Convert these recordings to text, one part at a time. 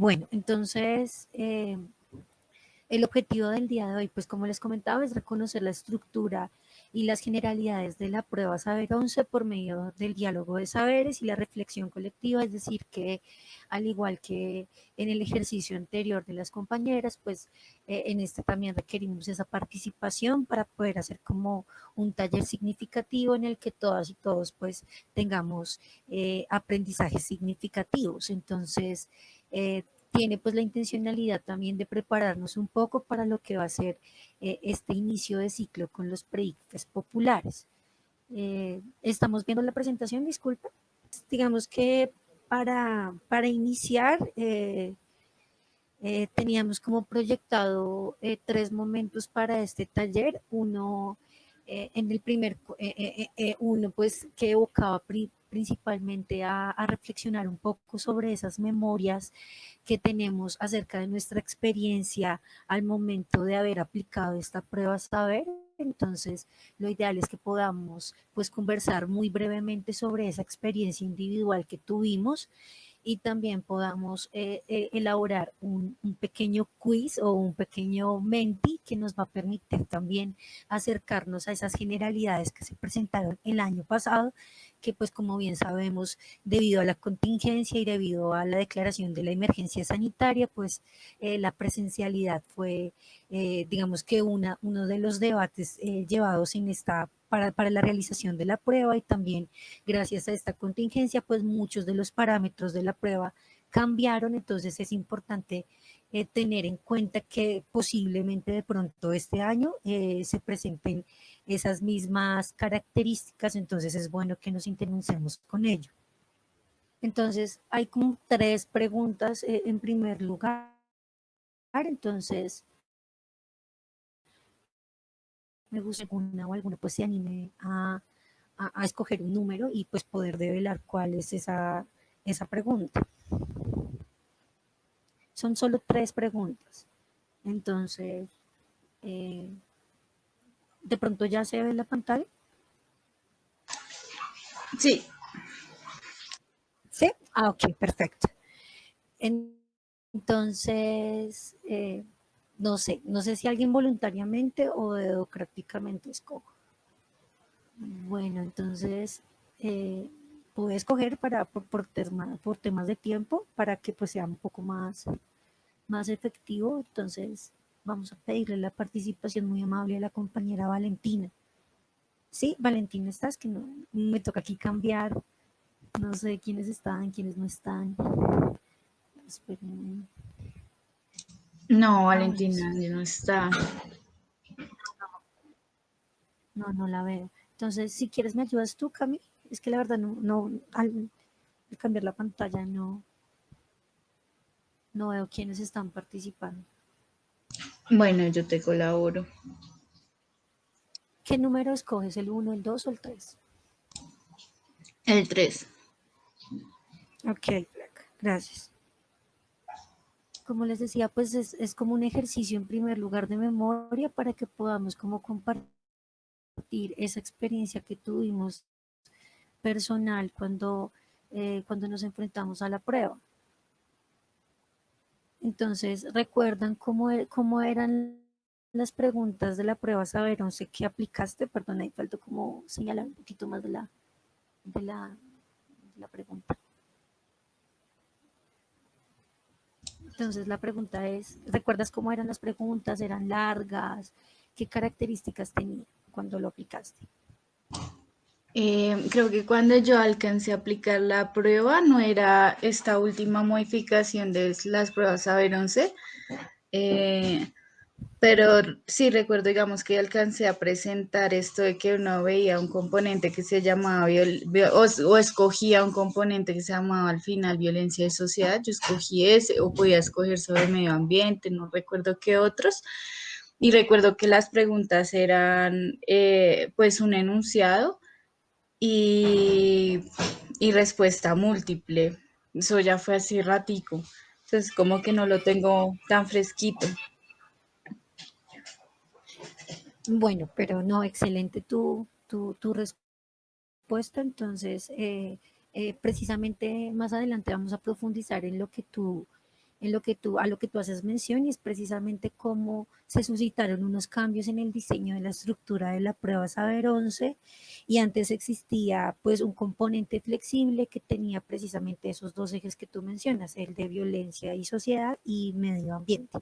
Bueno, entonces el objetivo del día de hoy, pues como les comentaba, es reconocer la estructura y las generalidades de la prueba Saber 11 por medio del diálogo de saberes y la reflexión colectiva, es decir, que al igual que en el ejercicio anterior de las compañeras, pues en este también requerimos esa participación para poder hacer como un taller significativo en el que todas y todos pues tengamos aprendizajes significativos. Entonces, tiene pues la intencionalidad también de prepararnos un poco para lo que va a ser este inicio de ciclo con los pre-ICFES populares. Estamos viendo la presentación, disculpa. Digamos que para iniciar teníamos como proyectado tres momentos para este taller. Uno, en el primer, uno pues que evocaba principalmente a reflexionar un poco sobre esas memorias que tenemos acerca de nuestra experiencia al momento de haber aplicado esta prueba saber. Entonces, lo ideal es que podamos pues conversar muy brevemente sobre esa experiencia individual que tuvimos y también podamos elaborar un pequeño quiz o un pequeño menti que nos va a permitir también acercarnos a esas generalidades que se presentaron el año pasado, que pues como bien sabemos, debido a la contingencia y debido a la declaración de la emergencia sanitaria, pues la presencialidad fue, digamos que uno de los debates llevados en esta para la realización de la prueba, y también gracias a esta contingencia, pues muchos de los parámetros de la prueba cambiaron. Entonces es importante tener en cuenta que posiblemente de pronto este año se presenten esas mismas características, entonces es bueno que nos internencemos con ello. Entonces hay como tres preguntas en primer lugar, entonces me gusta alguna o alguna pues se anime a escoger un número y pues poder develar cuál es esa pregunta. Son solo tres preguntas. Entonces, eh, de pronto ya se ve en la pantalla. Sí. ¿Sí? Ah, ok, perfecto. Entonces, no sé si alguien voluntariamente o democráticamente escoge. Bueno, entonces pude escoger por temas de tiempo para que pues sea un poco más efectivo. Entonces vamos a pedirle la participación muy amable a la compañera Valentina. Sí, Valentina, estás, que no me toca aquí cambiar. No sé quiénes están, quiénes no están. Esperen. No, Ah, bueno, Valentina sí. no está. No la veo. Entonces, si quieres, me ayudas tú, Cami. Es que la verdad al cambiar la pantalla no veo quiénes están participando. Bueno, yo te colaboro. ¿Qué número escoges? ¿El 1, el 2 o el 3? El 3. Ok, gracias. Como les decía, pues es como un ejercicio en primer lugar de memoria para que podamos como compartir esa experiencia que tuvimos personal cuando nos enfrentamos a la prueba. Entonces, ¿recuerdan cómo eran las preguntas de la prueba Saber 11 que aplicaste? Perdón, ahí faltó como señalar un poquito más de la, de la pregunta. Entonces, la pregunta es, ¿recuerdas cómo eran las preguntas? ¿Eran largas? ¿Qué características tenía cuando lo aplicaste? Creo que cuando yo alcancé a aplicar la prueba, no era esta última modificación de las pruebas Saber 11, pero sí recuerdo, digamos, que alcancé a presentar esto de que uno veía un componente que se llamaba, o escogía un componente que se llamaba al final violencia de sociedad. Yo escogí ese, o podía escoger sobre medio ambiente, no recuerdo qué otros. Y recuerdo que las preguntas eran pues un enunciado y, y respuesta múltiple. Eso ya fue así ratico. Entonces como que no lo tengo tan fresquito. Bueno, pero no, excelente tu respuesta. Entonces, precisamente más adelante vamos a profundizar en lo que tú a lo que tú haces mención, y es precisamente cómo se suscitaron unos cambios en el diseño de la estructura de la prueba Saber 11, y antes existía pues un componente flexible que tenía precisamente esos dos ejes que tú mencionas, el de violencia y sociedad y medio ambiente.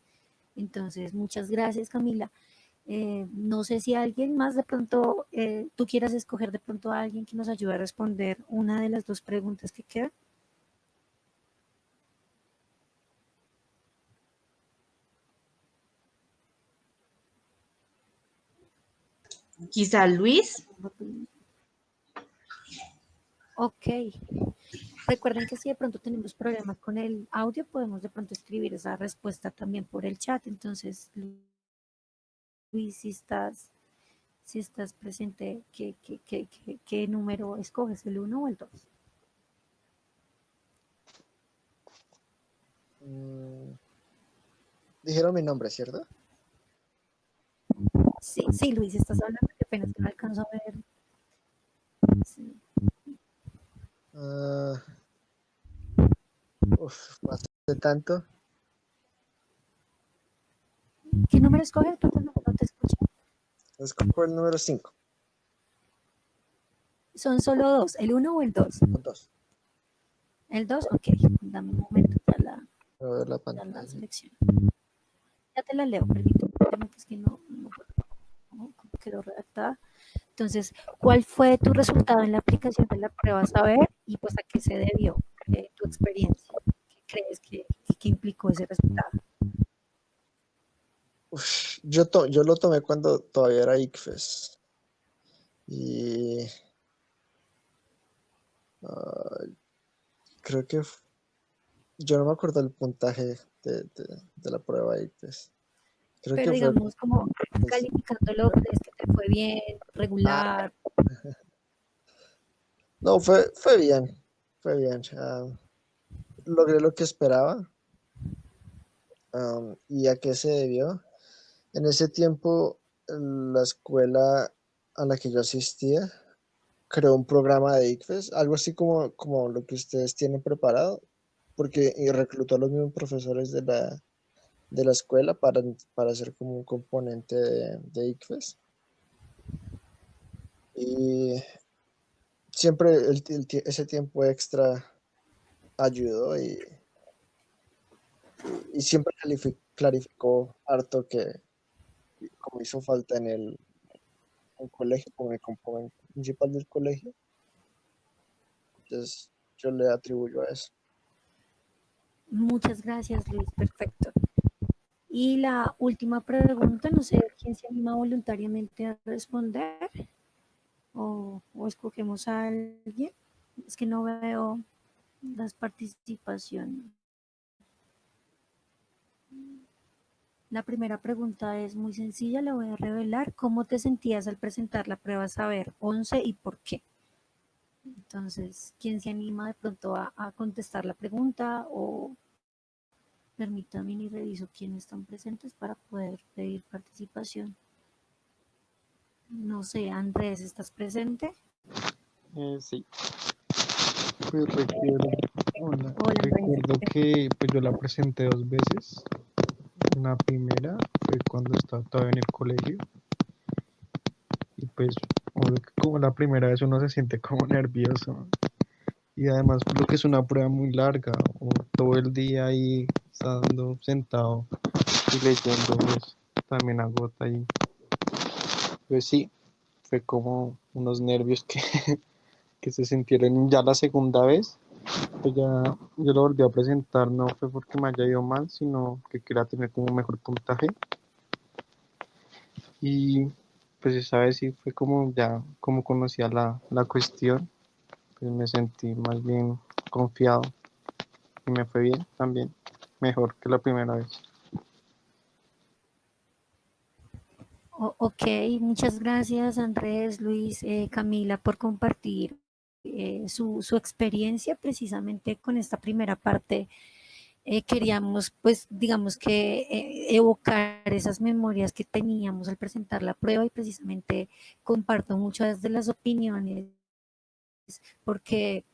Entonces, muchas gracias, Camila. No sé si alguien más de pronto, tú quieras escoger de pronto a alguien que nos ayude a responder una de las dos preguntas que quedan. Quizá Luis. Ok. Recuerden que si de pronto tenemos problemas con el audio, podemos de pronto escribir esa respuesta también por el chat. Entonces, Luis, si estás presente, ¿qué número escoges? ¿El 1 o el 2? Dijeron mi nombre, ¿cierto? Sí, sí, Luis, estás hablando, qué pena, es que no alcanzo a ver. Sí. Hace tanto. ¿Qué número escoges? No te escucho. Escojo el número 5. Son solo dos, ¿el 1 o el 2? 2. El 2, ok, dame un momento, Voy a ver la ya la pantalla. selección. Ya te la leo, permíteme, que es que no quedó redactada. Entonces, ¿cuál fue tu resultado en la aplicación de la prueba Saber y pues a qué se debió tu experiencia? ¿Qué crees que implicó ese resultado? Yo lo tomé cuando todavía era ICFES. Y creo que yo no me acuerdo el puntaje de la prueba ICFES. Creo Pero que fue... digamos, como calificándolo, ¿crees que te fue bien, regular? No, fue bien. Fue bien. Logré lo que esperaba. ¿Y a qué se debió? En ese tiempo, la escuela a la que yo asistía creó un programa de ICFES, algo así como lo que ustedes tienen preparado, porque reclutó a los mismos profesores de la escuela para hacer como un componente de ICFES. Y siempre ese tiempo extra ayudó y siempre clarificó harto que como hizo falta en el colegio, como el componente principal del colegio. Entonces yo le atribuyo a eso. Muchas gracias, Luis, perfecto. Y la última pregunta, no sé quién se anima voluntariamente a responder o escogemos a alguien. Es que no veo las participaciones. La primera pregunta es muy sencilla, la voy a revelar. ¿Cómo te sentías al presentar la prueba Saber 11 y por qué? Entonces, ¿quién se anima de pronto a contestar la pregunta? O permítanme y reviso quiénes están presentes para poder pedir participación. No sé, Andrés, ¿estás presente? Sí, pues recuerdo, Hola, recuerdo Andrés. que pues yo la presenté 2 veces. Una primera fue cuando estaba todavía en el colegio y pues como la primera vez uno se siente como nervioso y además lo que es una prueba muy larga o todo el día ahí estando sentado y leyendo pues también agota y pues sí, fue como unos nervios que se sintieron ya la segunda vez. Pues ya yo lo volví a presentar, no fue porque me haya ido mal, sino que quería tener como un mejor puntaje. Y pues esa vez sí fue como ya, como conocía la cuestión, pues me sentí más bien confiado y me fue bien también, mejor que la primera vez. Ok, muchas gracias Andrés, Luis, Camila por compartir su experiencia precisamente con esta primera parte. Queríamos pues digamos que evocar esas memorias que teníamos al presentar la prueba, y precisamente comparto muchas de las opiniones porque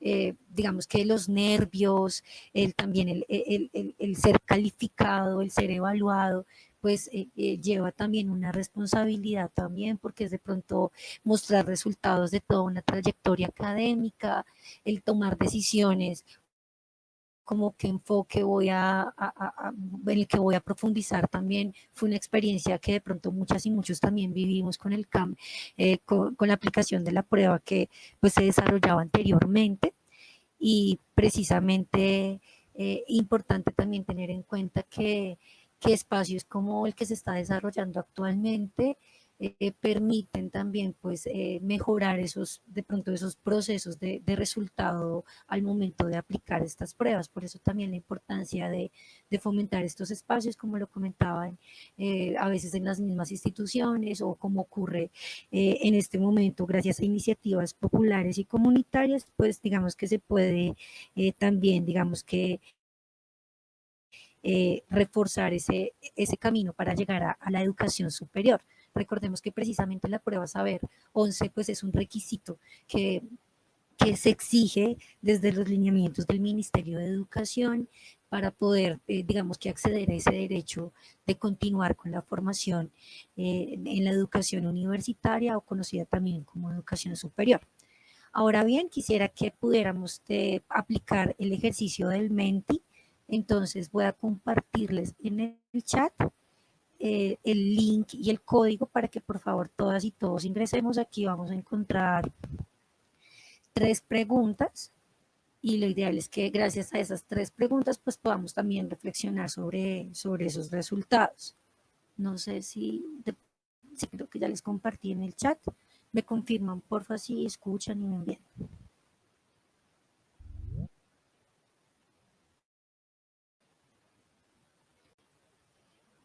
digamos que los nervios, también el ser calificado, el ser evaluado, pues lleva también una responsabilidad también, porque es de pronto mostrar resultados de toda una trayectoria académica, el tomar decisiones, como qué enfoque voy en el que voy a profundizar también. Fue una experiencia que de pronto muchas y muchos también vivimos con el CAM, con la aplicación de la prueba que pues se desarrollaba anteriormente, y precisamente importante también tener en cuenta que espacios como el que se está desarrollando actualmente permiten también pues mejorar de pronto esos procesos de resultado al momento de aplicar estas pruebas. Por eso también la importancia de fomentar estos espacios, como lo comentaban, a veces en las mismas instituciones, o como ocurre en este momento gracias a iniciativas populares y comunitarias, pues digamos que se puede también, digamos que reforzar ese camino para llegar a la educación superior. Recordemos que precisamente la prueba Saber 11 pues es un requisito que se exige desde los lineamientos del Ministerio de Educación para poder, digamos que acceder a ese derecho de continuar con la formación en la educación universitaria, o conocida también como educación superior. Ahora bien, quisiera que pudiéramos aplicar el ejercicio del Menti. Entonces voy a compartirles en el chat el link y el código para que por favor todas y todos ingresemos. Aquí vamos a encontrar 3 preguntas, y lo ideal es que gracias a esas 3 preguntas pues podamos también reflexionar sobre esos resultados. No sé si creo que ya les compartí en el chat. Me confirman porfa si escuchan y me envían.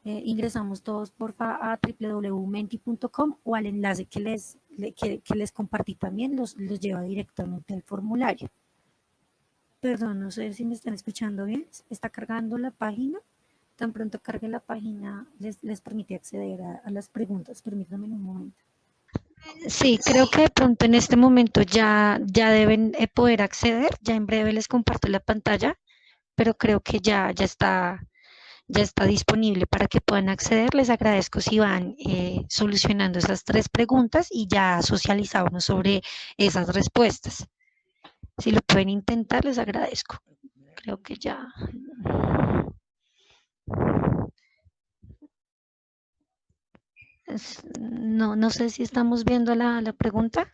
Ingresamos todos porfa a www.menti.com, o al enlace que les compartí también, los lleva directamente al formulario. Perdón, no sé si me están escuchando bien. Está cargando la página. Tan pronto cargue la página, les permite acceder a las preguntas. Permítanme un momento. Sí, creo que de pronto en este momento ya deben poder acceder. Ya en breve les comparto la pantalla, pero creo que ya está disponible para que puedan acceder. Les agradezco si van solucionando esas 3 preguntas y ya socializamos sobre esas respuestas. Si lo pueden intentar, les agradezco. Creo que ya. No sé si estamos viendo la pregunta.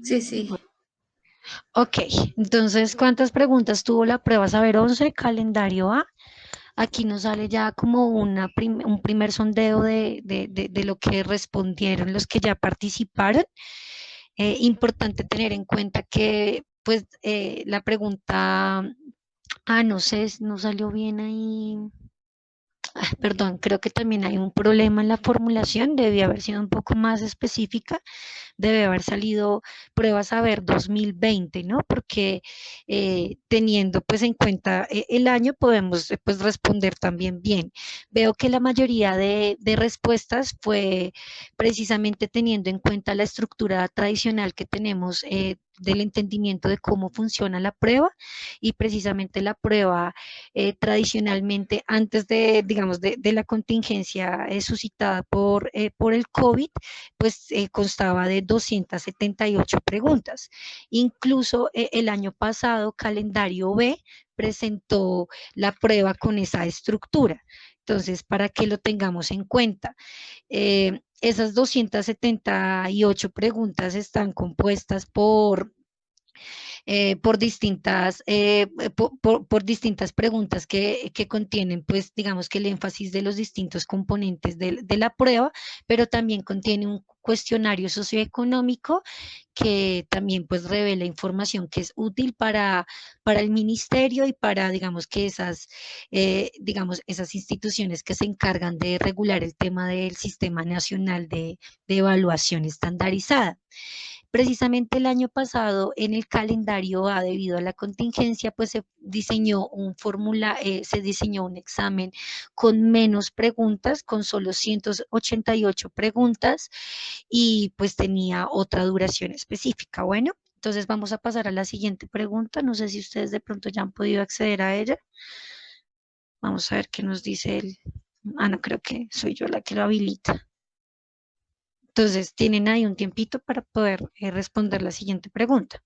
Sí, sí. Ok, entonces, ¿cuántas preguntas tuvo la prueba Saber 11, calendario A? Aquí nos sale ya como un primer sondeo de lo que respondieron los que ya participaron. Importante tener en cuenta que pues la pregunta, no sé, no salió bien ahí. Perdón, creo que también hay un problema en la formulación, debía haber sido un poco más específica. Debe haber salido prueba Saber 2020, ¿no? Porque teniendo pues en cuenta el año podemos pues responder también bien. Veo que la mayoría de respuestas fue precisamente teniendo en cuenta la estructura tradicional que tenemos del entendimiento de cómo funciona la prueba, y precisamente la prueba tradicionalmente antes digamos, de la contingencia suscitada por el COVID, pues constaba de 278 preguntas. Incluso el año pasado, calendario B presentó la prueba con esa estructura. Entonces, para que lo tengamos en cuenta, esas 278 preguntas están compuestas por distintas preguntas que contienen, pues, digamos que el énfasis de los distintos componentes de la prueba, pero también contiene un cuestionario socioeconómico que también pues revela información que es útil para el ministerio y para, digamos, que esas instituciones que se encargan de regular el tema del Sistema Nacional de Evaluación Estandarizada. Precisamente el año pasado en el calendario A, debido a la contingencia, pues se diseñó se diseñó un examen con menos preguntas, con solo 188 preguntas y pues tenía otra duración específica. Bueno, entonces vamos a pasar a la siguiente pregunta. No sé si ustedes de pronto ya han podido acceder a ella. Vamos a ver qué nos dice él. Ah, no, creo que soy yo la que lo habilita. Entonces, tienen ahí un tiempito para poder responder la siguiente pregunta.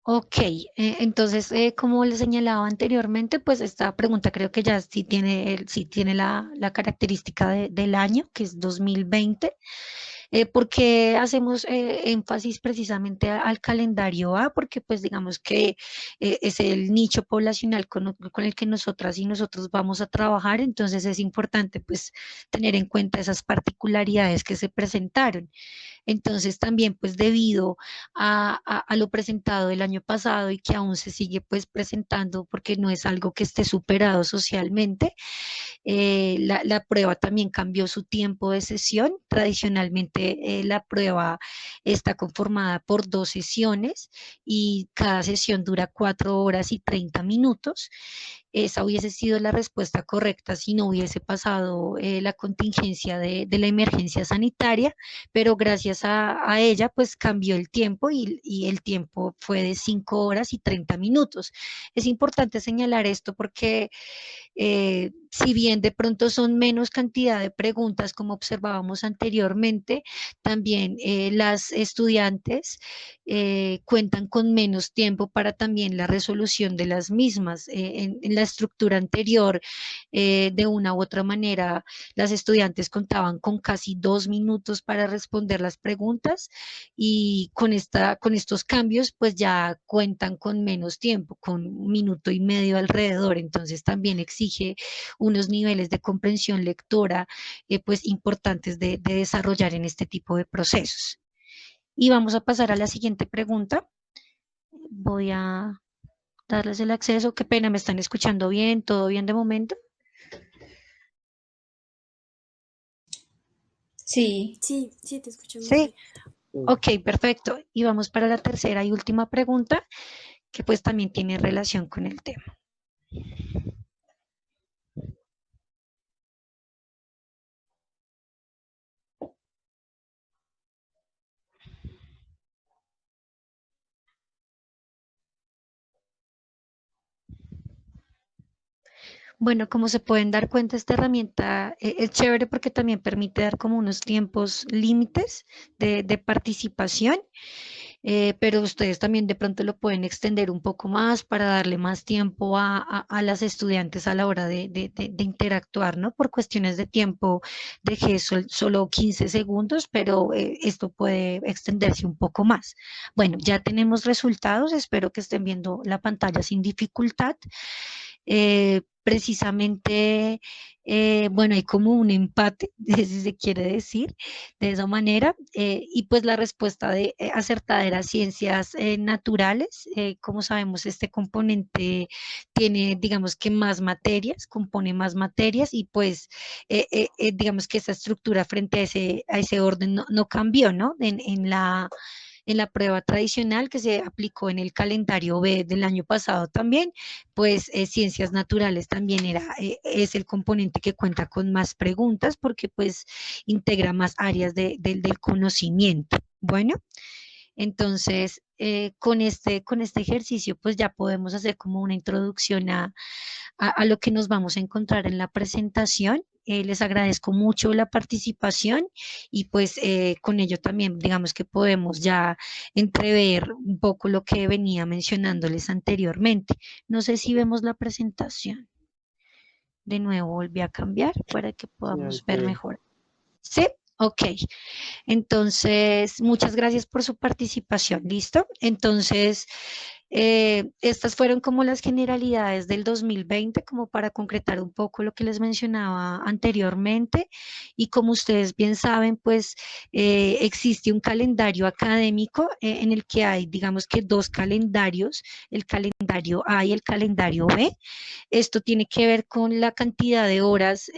Ok, entonces, como les señalaba anteriormente, pues esta pregunta creo que ya sí tiene la característica del año, que es 2020. ¿Por qué hacemos énfasis precisamente al calendario A? Porque pues digamos que es el nicho poblacional con el que nosotras y nosotros vamos a trabajar, entonces es importante pues tener en cuenta esas particularidades que se presentaron. Entonces también pues debido a lo presentado el año pasado y que aún se sigue pues presentando porque no es algo que esté superado socialmente, la prueba también cambió su tiempo de sesión. Tradicionalmente la prueba está conformada por 2 sesiones y cada sesión dura 4 horas y 30 minutos. Esa hubiese sido la respuesta correcta si no hubiese pasado la contingencia de la emergencia sanitaria, pero gracias a ella pues cambió el tiempo y el tiempo fue de 5 horas y 30 minutos. Es importante señalar esto porque si bien de pronto son menos cantidad de preguntas como observábamos anteriormente, también las estudiantes cuentan con menos tiempo para también la resolución de las mismas. En la estructura anterior, de una u otra manera, las estudiantes contaban con casi 2 minutos para responder las preguntas y con estos cambios pues ya cuentan con menos tiempo, con 1 minuto y medio alrededor. Entonces también exige unos niveles de comprensión lectora pues importantes de desarrollar en este tipo de procesos. Y vamos a pasar a la siguiente pregunta. Voy a darles el acceso. Qué pena, ¿me están escuchando bien? ¿Todo bien de momento? Sí. Sí, sí, te escuchamos Sí. bien. Ok, perfecto. Y vamos para la tercera y última pregunta, que pues también tiene relación con el tema. Bueno, como se pueden dar cuenta, esta herramienta es chévere porque también permite dar como unos tiempos límites de participación, pero ustedes también de pronto lo pueden extender un poco más para darle más tiempo a las estudiantes a la hora de interactuar, ¿no? Por cuestiones de tiempo dejé solo 15 segundos, pero esto puede extenderse un poco más. Bueno, ya tenemos resultados, espero que estén viendo la pantalla sin dificultad. Precisamente, bueno, hay como un empate, si se quiere decir, de esa manera, y pues la respuesta acertada era ciencias naturales. Como sabemos, este componente tiene, digamos que más materias, compone más materias, y pues, digamos que esa estructura frente a ese orden no cambió, ¿no? En la prueba tradicional que se aplicó en el calendario B del año pasado también, pues ciencias naturales también es el componente que cuenta con más preguntas porque pues integra más áreas del conocimiento. Bueno, entonces con este ejercicio pues ya podemos hacer como una introducción a lo que nos vamos a encontrar en la presentación. Les agradezco mucho la participación y pues con ello también digamos que podemos ya entrever un poco lo que venía mencionándoles anteriormente. No sé si vemos la presentación. De nuevo volví a cambiar para que podamos ver mejor. ¿Sí? Ok. Entonces, muchas gracias por su participación. ¿Listo? Entonces, Estas fueron como las generalidades del 2020, como para concretar un poco lo que les mencionaba anteriormente. Y como ustedes bien saben, pues existe un calendario académico en el que hay, digamos que dos calendarios, el calendario A y el calendario B. Esto tiene que ver con la cantidad de horas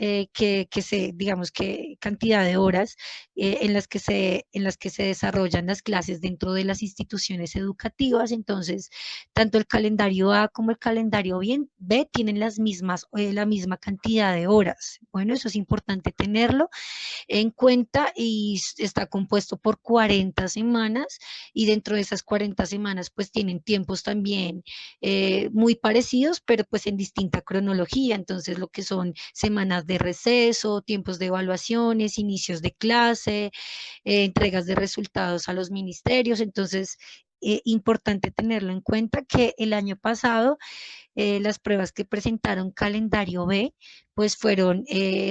digamos que cantidad de horas en las que se desarrollan las clases dentro de las instituciones educativas. Entonces, tanto el calendario A como el calendario B tienen la misma cantidad de horas. Bueno, eso es importante tenerlo en cuenta y está compuesto por 40 semanas, y dentro de esas 40 semanas pues tienen tiempos también muy parecidos, pero pues en distinta cronología. Entonces lo que son semanas de receso, tiempos de evaluaciones, inicios de clase, entregas de resultados a los ministerios. Entonces, importante tenerlo en cuenta que el año pasado las pruebas que presentaron calendario B, pues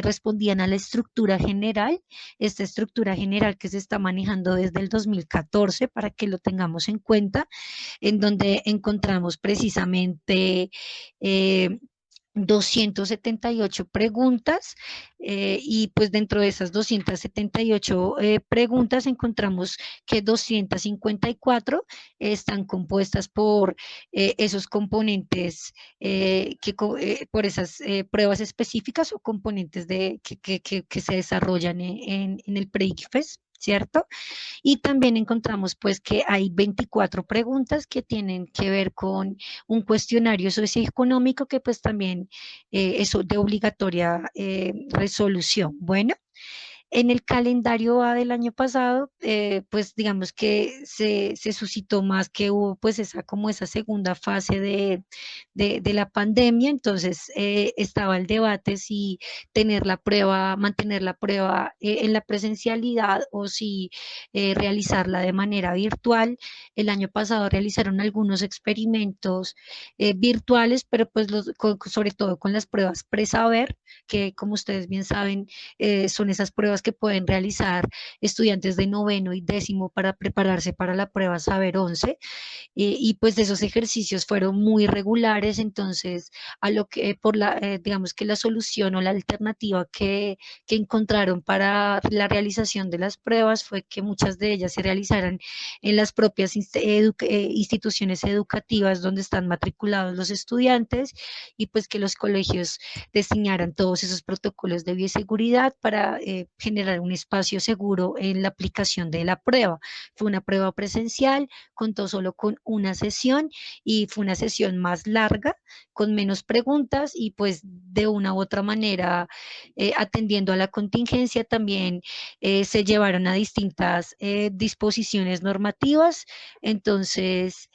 respondían a la estructura general, esta estructura general que se está manejando desde el 2014, para que lo tengamos en cuenta, en donde encontramos precisamente eh, 278 preguntas, y pues dentro de esas 278 preguntas encontramos que 254 están compuestas por esos componentes, por esas pruebas específicas o componentes que se desarrollan en el pre-ICFES, ¿cierto? Y también encontramos pues que hay 24 preguntas que tienen que ver con un cuestionario socioeconómico que pues también es de obligatoria resolución. Bueno, en el calendario A del año pasado, pues digamos que se suscitó más que hubo pues como esa segunda fase de la pandemia. Entonces estaba el debate si mantener la prueba en la presencialidad o si realizarla de manera virtual. El año pasado realizaron algunos experimentos virtuales, pero pues sobre todo con las pruebas presaber, que como ustedes bien saben, son esas pruebas que pueden realizar estudiantes de noveno y décimo para prepararse para la prueba Saber 11, y pues esos ejercicios fueron muy regulares. Entonces, digamos que la solución o la alternativa que encontraron para la realización de las pruebas fue que muchas de ellas se realizaran en las propias instituciones educativas donde están matriculados los estudiantes, y pues que los colegios diseñaran todos esos protocolos de bioseguridad para generar un espacio seguro en la aplicación de la prueba. Fue una prueba presencial, contó solo con una sesión, y fue una sesión más larga, con menos preguntas, y pues de una u otra manera, atendiendo a la contingencia, también se llevaron a distintas disposiciones normativas. Entonces,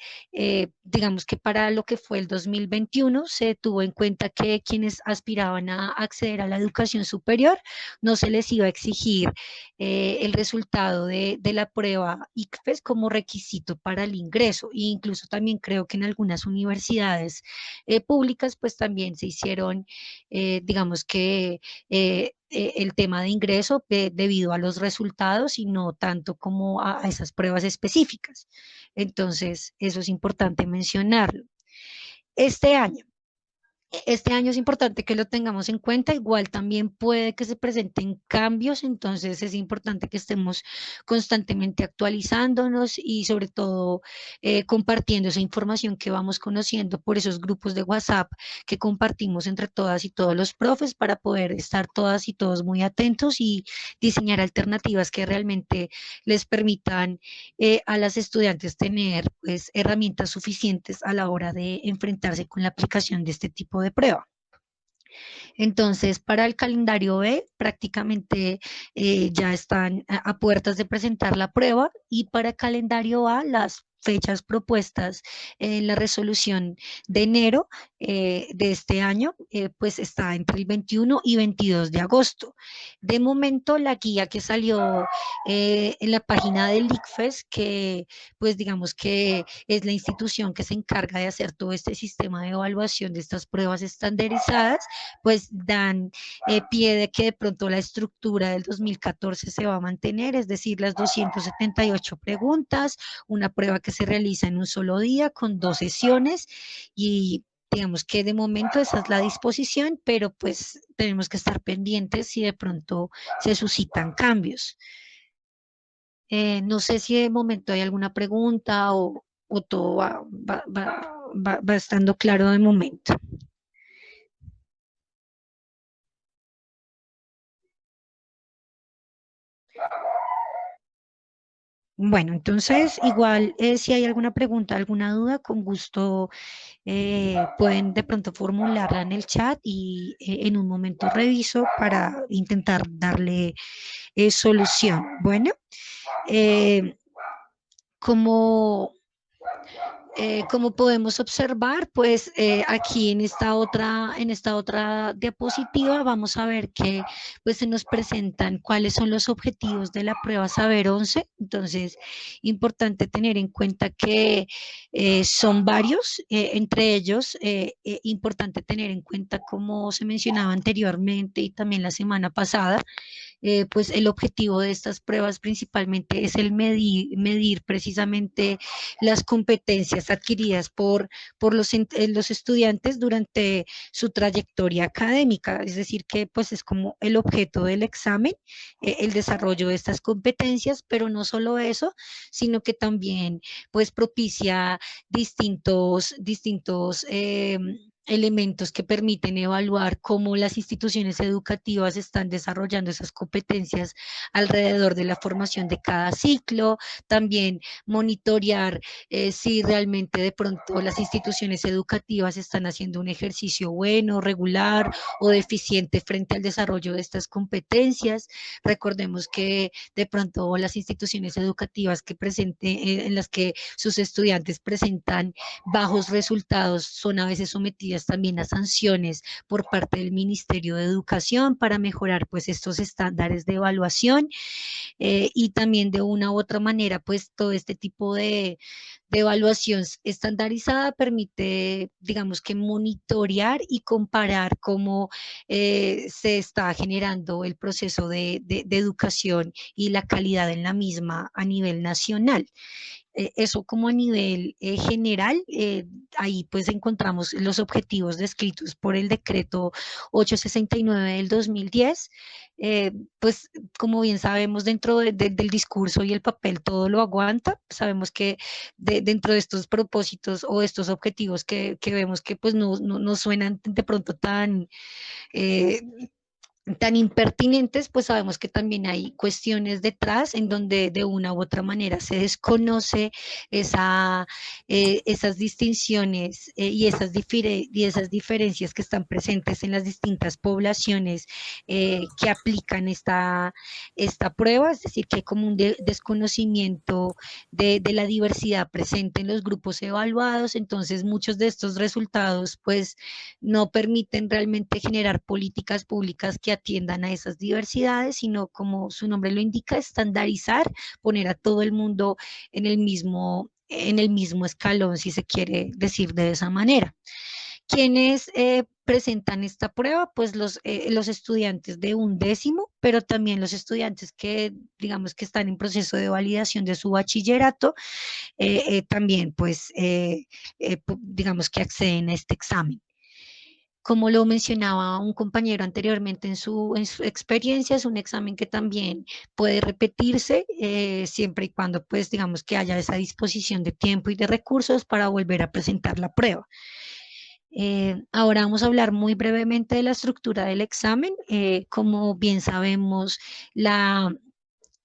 digamos que para lo que fue el 2021 se tuvo en cuenta que quienes aspiraban a acceder a la educación superior no se les iba a exigir el resultado de la prueba ICFES como requisito para el ingreso. E incluso también creo que en algunas universidades públicas pues también se hicieron, digamos que el tema de ingreso debido a los resultados y no tanto como a esas pruebas específicas. Entonces, eso es importante mencionarlo. Este año, este año es importante que lo tengamos en cuenta. Igual también puede que se presenten cambios, entonces es importante que estemos constantemente actualizándonos y sobre todo compartiendo esa información que vamos conociendo por esos grupos de WhatsApp que compartimos entre todas y todos los profes, para poder estar todas y todos muy atentos y diseñar alternativas que realmente les permitan a las estudiantes tener pues herramientas suficientes a la hora de enfrentarse con la aplicación de este tipo de prueba. Entonces, para el calendario B, prácticamente ya están a puertas de presentar la prueba, y para calendario A, las fechas propuestas en la resolución de enero de este año, pues está entre el 21 y 22 de agosto. De momento, la guía que salió en la página del ICFES, que pues digamos que es la institución que se encarga de hacer todo este sistema de evaluación de estas pruebas estandarizadas, pues dan pie de que de pronto la estructura del 2014 se va a mantener, es decir, las 278 preguntas, una prueba que se realiza en un solo día con 2 sesiones y digamos que de momento esa es la disposición, pero pues tenemos que estar pendientes si de pronto se suscitan cambios. No sé si de momento hay alguna pregunta o todo va estando claro de momento. Bueno, entonces igual si hay alguna pregunta, alguna duda, con gusto pueden de pronto formularla en el chat y en un momento reviso para intentar darle solución. Bueno, eh, como como podemos observar, pues aquí en esta otra diapositiva vamos a ver que pues se nos presentan cuáles son los objetivos de la prueba Saber 11. Entonces, importante tener en cuenta que son varios, entre ellos, importante tener en cuenta, como se mencionaba anteriormente y también la semana pasada, pues el objetivo de estas pruebas principalmente es el medir precisamente las competencias adquiridas por los estudiantes durante su trayectoria académica, es decir, que pues es como el objeto del examen, el desarrollo de estas competencias, pero no solo eso, sino que también pues propicia distintos elementos que permiten evaluar cómo las instituciones educativas están desarrollando esas competencias alrededor de la formación de cada ciclo, también monitorear si realmente de pronto las instituciones educativas están haciendo un ejercicio bueno, regular o deficiente frente al desarrollo de estas competencias. Recordemos que de pronto las instituciones educativas en las que sus estudiantes presentan bajos resultados son a veces sometidas también a sanciones por parte del Ministerio de Educación para mejorar pues estos estándares de evaluación y también de una u otra manera pues todo este tipo de evaluación estandarizada permite, digamos que monitorear y comparar cómo se está generando el proceso de educación y la calidad en la misma a nivel nacional. Eso como a nivel general, ahí pues encontramos los objetivos descritos por el decreto 869 del 2010, pues como bien sabemos dentro del discurso y el papel todo lo aguanta, sabemos que dentro de estos propósitos o estos objetivos que vemos que pues no suenan de pronto eh, tan impertinentes, pues sabemos que también hay cuestiones detrás en donde de una u otra manera se desconoce esas distinciones y esas diferencias que están presentes en las distintas poblaciones que aplican esta prueba, es decir, que hay como un desconocimiento de la diversidad presente en los grupos evaluados, entonces muchos de estos resultados pues no permiten realmente generar políticas públicas que atiendan a esas diversidades, sino como su nombre lo indica, estandarizar, poner a todo el mundo en el mismo escalón, si se quiere decir de esa manera. ¿Quiénes presentan esta prueba? Pues los estudiantes de 11º, pero también los estudiantes que digamos que están en proceso de validación de su bachillerato, también pues digamos que acceden a este examen. Como lo mencionaba un compañero anteriormente en su experiencia, es un examen que también puede repetirse siempre y cuando, pues, digamos que haya esa disposición de tiempo y de recursos para volver a presentar la prueba. Ahora vamos a hablar muy brevemente de la estructura del examen. Como bien sabemos,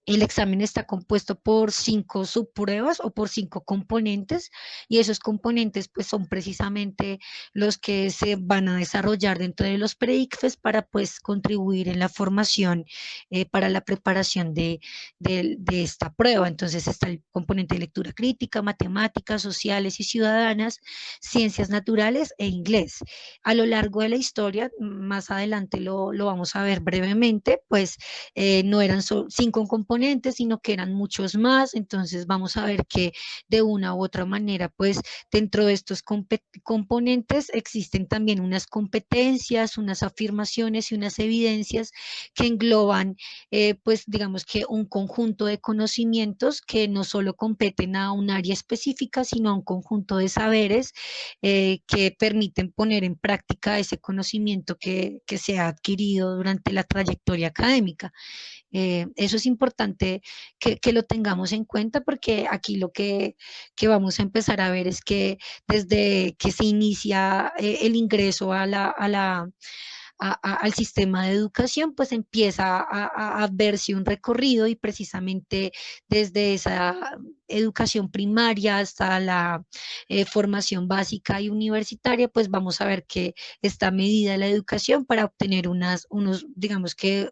El examen está compuesto por 5 subpruebas o por 5 componentes, y esos componentes pues son precisamente los que se van a desarrollar dentro de los pre-ICFES para pues contribuir en la formación para la preparación de esta prueba. Entonces está el componente de lectura crítica, matemáticas, sociales y ciudadanas, ciencias naturales e inglés. A lo largo de la historia, más adelante lo vamos a ver brevemente, pues no eran 5 componentes, sino que eran muchos más. Entonces vamos a ver que de una u otra manera, pues dentro de estos componentes existen también unas competencias, unas afirmaciones y unas evidencias que engloban, pues digamos que un conjunto de conocimientos que no solo competen a un área específica, sino a un conjunto de saberes que permiten poner en práctica ese conocimiento que se ha adquirido durante la trayectoria académica. Eso es importante que lo tengamos en cuenta, porque aquí lo que vamos a empezar a ver es que desde que se inicia el ingreso al sistema de educación, pues empieza a verse un recorrido, y precisamente desde esa educación primaria hasta la formación básica y universitaria, pues vamos a ver que está medida la educación para obtener digamos que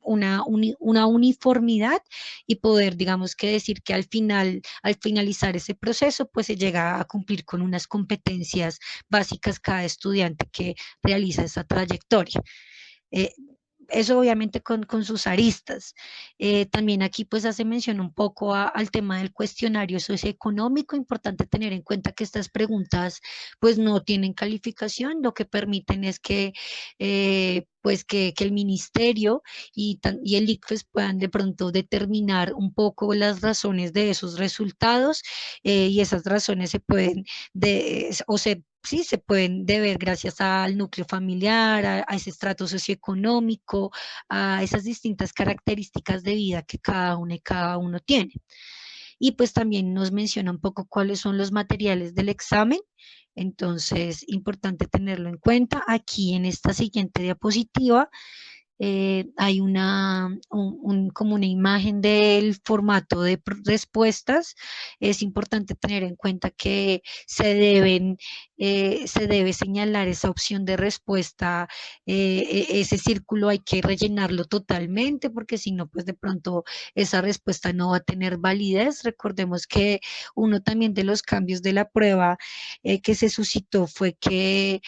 una uniformidad, y poder, digamos que decir que al final, al finalizar ese proceso, pues se llega a cumplir con unas competencias básicas cada estudiante que realiza esa trayectoria. Eh, Eso obviamente con sus aristas. También aquí pues hace mención un poco al tema del cuestionario socioeconómico. Importante tener en cuenta que estas preguntas pues no tienen calificación, lo que permiten es que pues que el ministerio y el ICFES puedan de pronto determinar un poco las razones de esos resultados, y esas razones se pueden sí, se pueden deber gracias al núcleo familiar, a ese estrato socioeconómico, a esas distintas características de vida que cada uno y cada uno tiene. Y pues también nos menciona un poco cuáles son los materiales del examen. Entonces, importante tenerlo en cuenta. Aquí en esta siguiente diapositiva hay como una imagen del formato de respuestas. Es importante tener en cuenta que se debe señalar esa opción de respuesta. Ese círculo hay que rellenarlo totalmente, porque si no, pues de pronto esa respuesta no va a tener validez. Recordemos que uno también de los cambios de la prueba que se suscitó fue que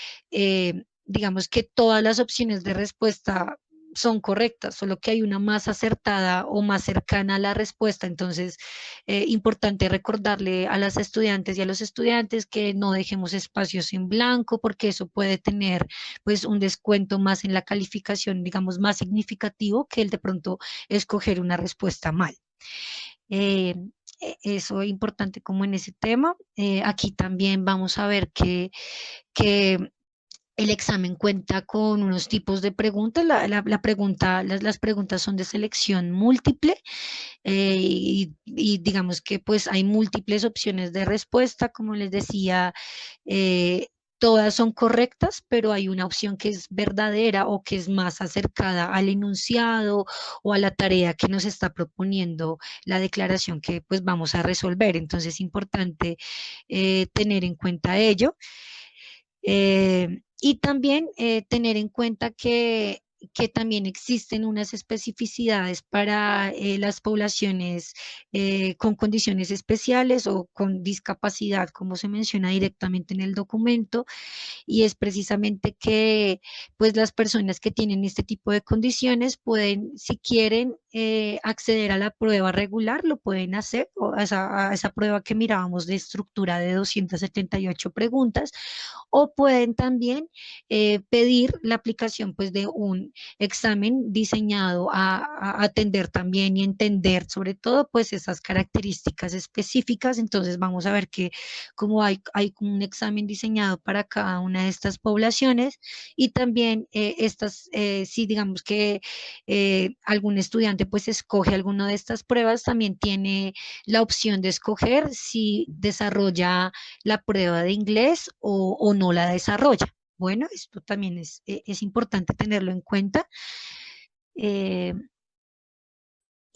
digamos que todas las opciones de respuesta son correctas, solo que hay una más acertada o más cercana a la respuesta. Entonces, importante recordarle a las estudiantes y a los estudiantes que no dejemos espacios en blanco, porque eso puede tener pues un descuento más en la calificación, digamos, más significativo que el de pronto escoger una respuesta mal. Eh, Eso es importante como en ese tema. Aquí también vamos a ver que el examen cuenta con unos tipos de preguntas. Las preguntas son de selección múltiple, y digamos que pues hay múltiples opciones de respuesta. Como les decía, todas son correctas, pero hay una opción que es verdadera o que es más acercada al enunciado o a la tarea que nos está proponiendo la declaración que pues vamos a resolver. Entonces es importante tener en cuenta ello. Y también tener en cuenta que también existen unas especificidades para las poblaciones con condiciones especiales o con discapacidad, como se menciona directamente en el documento, y es precisamente que pues las personas que tienen este tipo de condiciones pueden, si quieren, acceder a la prueba regular, lo pueden hacer, o a esa prueba que mirábamos de estructura de 278 preguntas, o pueden también pedir la aplicación pues de un examen diseñado a atender también y entender sobre todo pues esas características específicas. Entonces vamos a ver que como hay un examen diseñado para cada una de estas poblaciones, y también si digamos que algún estudiante pues escoge alguna de estas pruebas, también tiene la opción de escoger si desarrolla la prueba de inglés o no la desarrolla. Bueno, esto también es importante tenerlo en cuenta. Eh,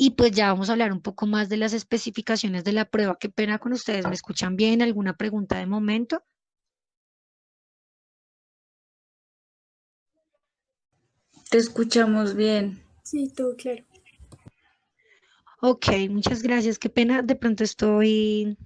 Y pues ya vamos a hablar un poco más de las especificaciones de la prueba. Qué pena con ustedes, ¿me escuchan bien? ¿Alguna pregunta de momento? Te escuchamos bien. Sí, todo claro. Ok, muchas gracias. Qué pena, de pronto estoy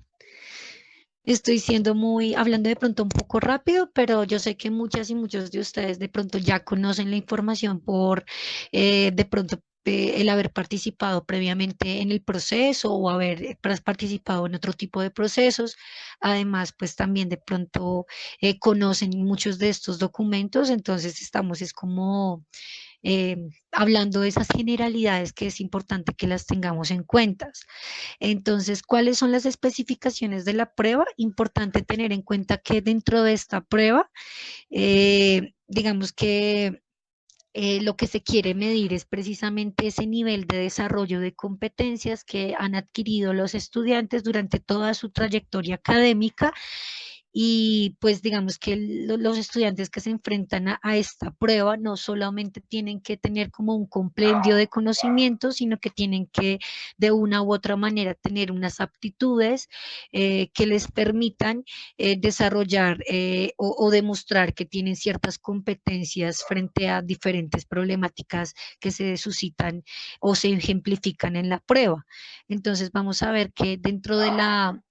siendo hablando de pronto un poco rápido, pero yo sé que muchas y muchos de ustedes de pronto ya conocen la información por de pronto el haber participado previamente en el proceso o haber participado en otro tipo de procesos. Además, pues también de pronto conocen muchos de estos documentos, entonces estamos es como eh, hablando de esas generalidades que es importante que las tengamos en cuenta. Entonces, ¿cuáles son las especificaciones de la prueba? Importante tener en cuenta que dentro de esta prueba, digamos que lo que se quiere medir es precisamente ese nivel de desarrollo de competencias que han adquirido los estudiantes durante toda su trayectoria académica. Y pues digamos que los estudiantes que se enfrentan a esta prueba no solamente tienen que tener como un compendio de conocimientos, sino que tienen que de una u otra manera tener unas aptitudes que les permitan desarrollar o demostrar que tienen ciertas competencias frente a diferentes problemáticas que se suscitan o se ejemplifican en la prueba. Entonces vamos a ver que dentro de la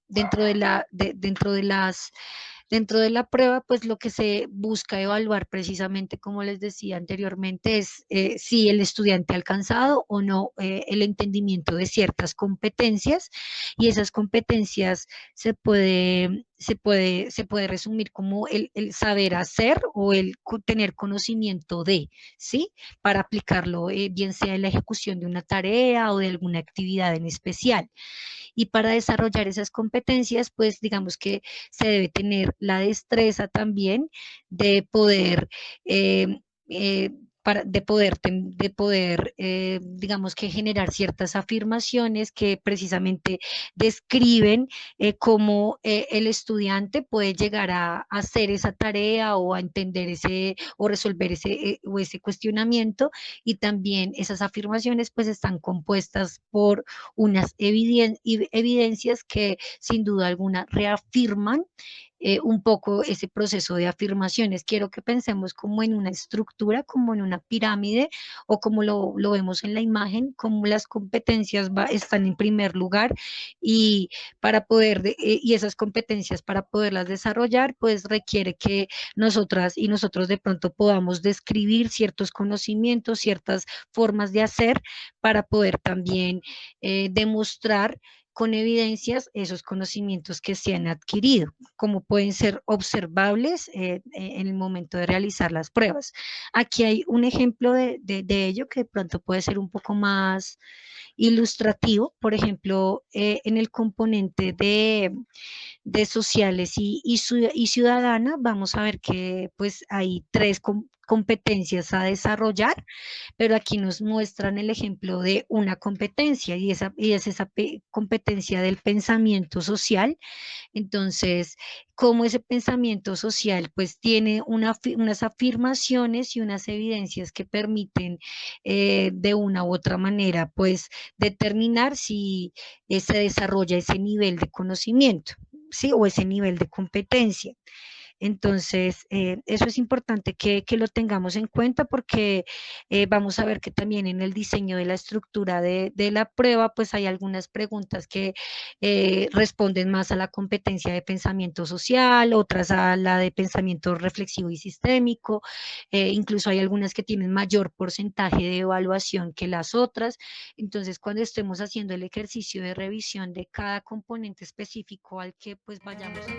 prueba, pues lo que se busca evaluar precisamente, como les decía anteriormente, es si el estudiante ha alcanzado o no el entendimiento de ciertas competencias, y esas competencias se puede resumir como el saber hacer o el tener conocimiento de, ¿sí? Para aplicarlo, bien sea en la ejecución de una tarea o de alguna actividad en especial. Y para desarrollar esas competencias, pues digamos que se debe tener la destreza también de poder eh, eh, digamos que generar ciertas afirmaciones que precisamente describen cómo el estudiante puede llegar a hacer esa tarea o a entender o resolver ese cuestionamiento. Y también esas afirmaciones pues están compuestas por unas evidencias que sin duda alguna reafirman un poco ese proceso de afirmaciones. Quiero que pensemos como en una estructura, como en una pirámide, o como lo vemos en la imagen, como las competencias están en primer lugar, y y esas competencias para poderlas desarrollar, pues requiere que nosotras y nosotros de pronto podamos describir ciertos conocimientos, ciertas formas de hacer para poder también demostrar con evidencias esos conocimientos que se han adquirido, como pueden ser observables en el momento de realizar las pruebas. Aquí hay un ejemplo de ello que de pronto puede ser un poco más ilustrativo. Por ejemplo, en el componente de sociales y ciudadana, vamos a ver que pues hay tres competencias a desarrollar, pero aquí nos muestran el ejemplo de una competencia, y es esa competencia del pensamiento social. Entonces, cómo ese pensamiento social pues tiene unas afirmaciones y unas evidencias que permiten de una u otra manera pues determinar si se desarrolla ese nivel de conocimiento, ¿sí? O ese nivel de competencia. Entonces, eso es importante que lo tengamos en cuenta, porque vamos a ver que también en el diseño de la estructura de la prueba, pues hay algunas preguntas que responden más a la competencia de pensamiento social, otras a la de pensamiento reflexivo y sistémico, incluso hay algunas que tienen mayor porcentaje de evaluación que las otras. Entonces, cuando estemos haciendo el ejercicio de revisión de cada componente específico al que pues vayamos a